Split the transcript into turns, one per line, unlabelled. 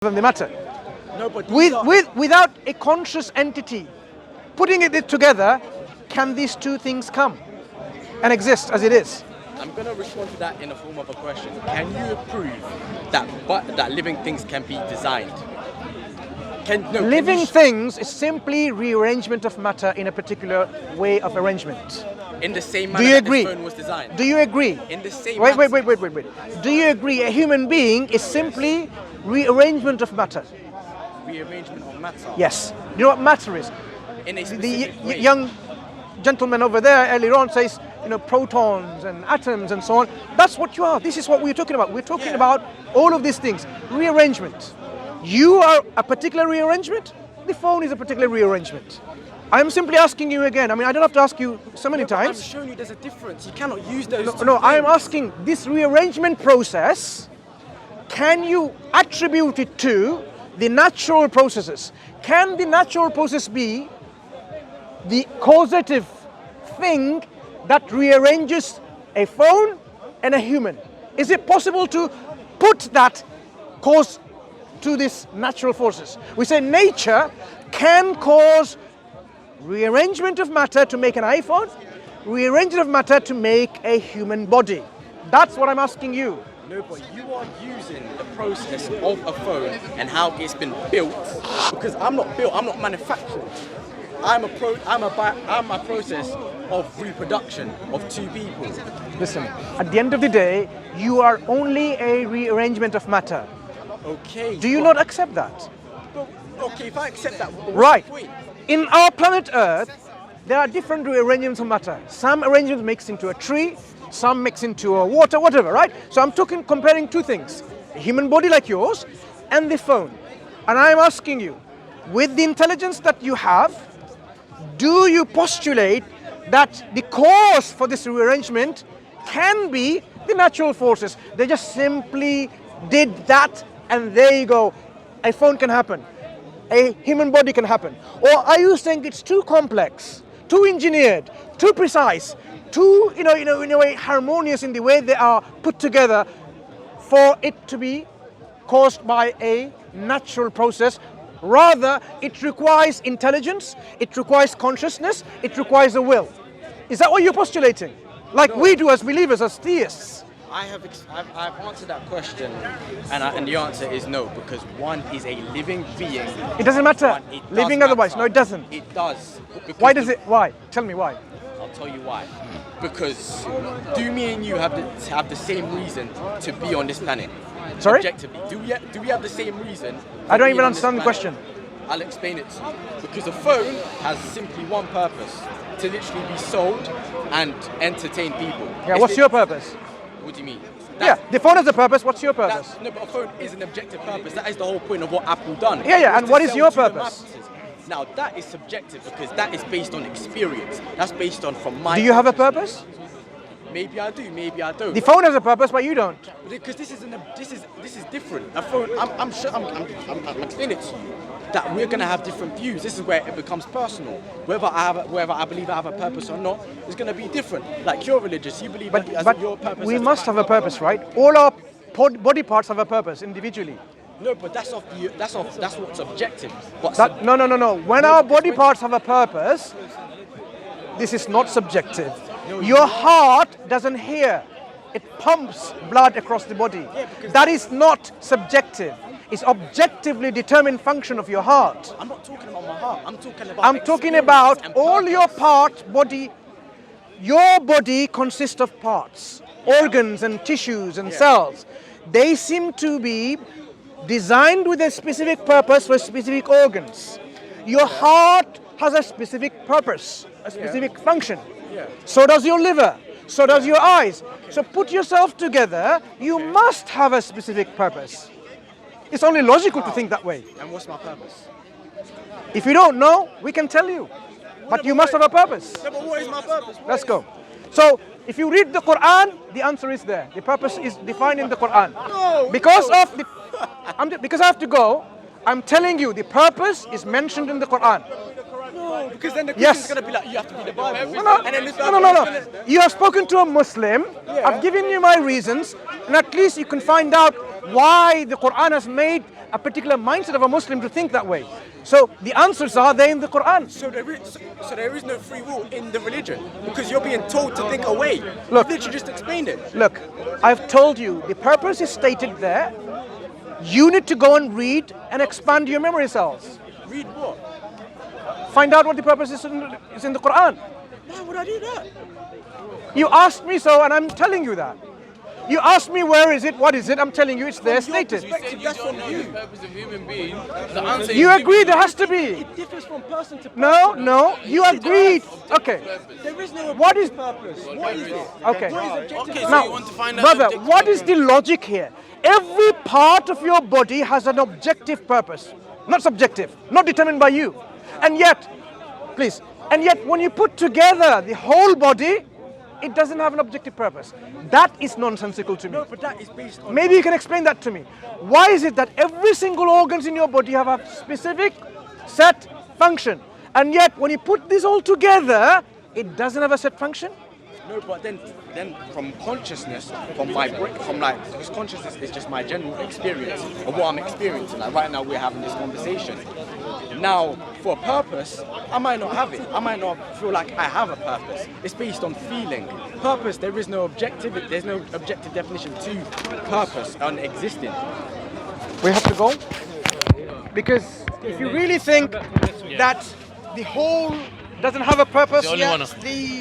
of the matter.
No, but
Without a conscious entity putting it together, can these two things come and exist as it is?
I'm going to respond to that in the form of a question. Can you prove that living things can be designed?
Living things is simply rearrangement of matter in a particular way of arrangement.
In the same
Do
manner
you
that
agree?
the phone was designed?
Do you agree?
In the same
Wait.
manner.
Do you agree a human being is simply rearrangement of matter?
Rearrangement of matter?
Yes. You know what matter is?
In a
The
specific way.
young gentleman over there earlier on says, protons and atoms and so on. That's what you are. This is what we're talking about. We're talking about all of these things. Rearrangement. You are a particular rearrangement. The phone is a particular rearrangement. I'm simply asking you again. I mean, I don't have to ask you so many times.
I'm showing you there's a difference. You cannot use those two
No, I am
things.
asking this rearrangement process, can you attribute it to the natural processes? Can the natural process be the causative thing that rearranges a phone and a human? Is it possible to put that cause to these natural forces? We say nature can cause rearrangement of matter to make an iPhone, rearrangement of matter to make a human body. That's what I'm asking you.
No, but you are using the process of a phone and how it's been built, because I'm not manufactured. I'm a process of reproduction of two people.
Listen, at the end of the day, you are only a rearrangement of matter.
Okay.
Do you not accept that?
Okay, if I accept that, what's
Right.
the point?
In our planet Earth, there are different rearrangements of matter. Some arrangements mix into a tree, some mix into a water, whatever, right? So I'm comparing two things. A human body like yours and the phone. And I'm asking you, with the intelligence that you have, do you postulate that the cause for this rearrangement can be the natural forces? They just simply did that and there you go. A phone can happen. A human body can happen. Or are you saying it's too complex, too engineered, too precise, too, in a way harmonious in the way they are put together for it to be caused by a natural process? Rather, it requires intelligence, it requires consciousness, it requires a will. Is that what you're postulating? Like we do as believers, as theists?
I've answered that question, and the answer is no, because one is a living being.
It doesn't matter.
It does
Living otherwise.
matter.
No, it doesn't.
It does. Because
Why does it? Why? Tell me why.
I'll tell you why. Because do me and you have the same reason to be on this planet?
Sorry?
Objectively, do we have the same reason?
I don't
to be
even
on this
understand the
planet?
question.
I'll explain it to you. Because a phone has simply one purpose: to literally be sold and entertain people.
Yeah, what's your purpose?
What do you mean?
Yeah, the phone has a purpose. What's your purpose?
No, but a phone is an objective purpose. That is the whole point of what Apple done.
Yeah, and
Was to
what is
sell
your
to the
purpose?
masses. Now that is subjective because that is based on experience. That's based on from my.
Do you have a purpose?
Maybe I do. Maybe I don't.
The phone has a purpose, but you don't.
Because this is different. A phone. I'm explaining it to you that we're gonna have different views. This is where it becomes personal. Whether I believe I have a purpose or not is gonna be different. Like you're religious, you believe that your purpose.
We
has
must
to
have a purpose, right? All our body parts have a purpose individually.
No, but that's what's objective. But
No. When our body parts have a purpose, this is not subjective. Your heart doesn't hear. It pumps blood across the body. That is not subjective. It's objectively determined function of your heart.
I'm not talking about my heart. I'm talking
about
experience and
all your
purpose.
parts, body. Your body consists of parts, organs and tissues and cells. They seem to be designed with a specific purpose for specific organs. Your heart has a specific purpose, a specific function.
Yeah.
So does your liver. So does your eyes. So put yourself together, you must have a specific purpose. It's only logical to think that way.
And what's my purpose?
If you don't know, we can tell you. But you must have a purpose.
No, but what is my purpose?
Let's go. So, if you read the Quran, the answer is there. The purpose is defined in the Quran. Because I have to go, I'm telling you the purpose is mentioned in the Quran.
No, because then the
Yes.
Christian's gonna be like, you have to read the Bible.
No.
And then this Bible is gonna-
You have spoken to a Muslim. I've given you my reasons, and at least you can find out why the Quran has made a particular mindset of a Muslim to think that way. So the answers are there in the Quran.
So there is no free will in the religion because you're being told to think away.
Look.
You literally just explained it.
Look, I've told you, the purpose is stated there. You need to go and read and expand your memory cells.
Read what?
Find out what the purpose is in the Quran.
Why would I do that?
You asked me so, and I'm telling you that. You asked me where is it, what is it, I'm telling you it's there stated.
That's from you.
The purpose of human being. The answer
You
is
agree there has to be.
It differs from person to person.
No, you agreed. Okay.
There is no
What is-
purpose. What is it?
Okay.
What is objective
Okay,
purpose?
so you want to find out
Brother,
the objective
what is
purpose.
the logic here? Every part of your body has an objective purpose, not subjective, not determined by you. And yet, please, when you put together the whole body, it doesn't have an objective purpose. That is nonsensical to me.
No, but that is based on.
Maybe you can explain that to me. Why is it that every single organs in your body have a specific set function, and yet when you put this all together, it doesn't have a set function?
No, but then from consciousness, from my brain, because consciousness is just my general experience of what I'm experiencing. Like right now, we're having this conversation. Now, for a purpose, I might not have it. I might not feel like I have a purpose. It's based on feeling. Purpose, there is no objective. There's no objective definition to purpose and existing.
We have to go, because if you really think that the whole doesn't have a purpose,
The only one.
the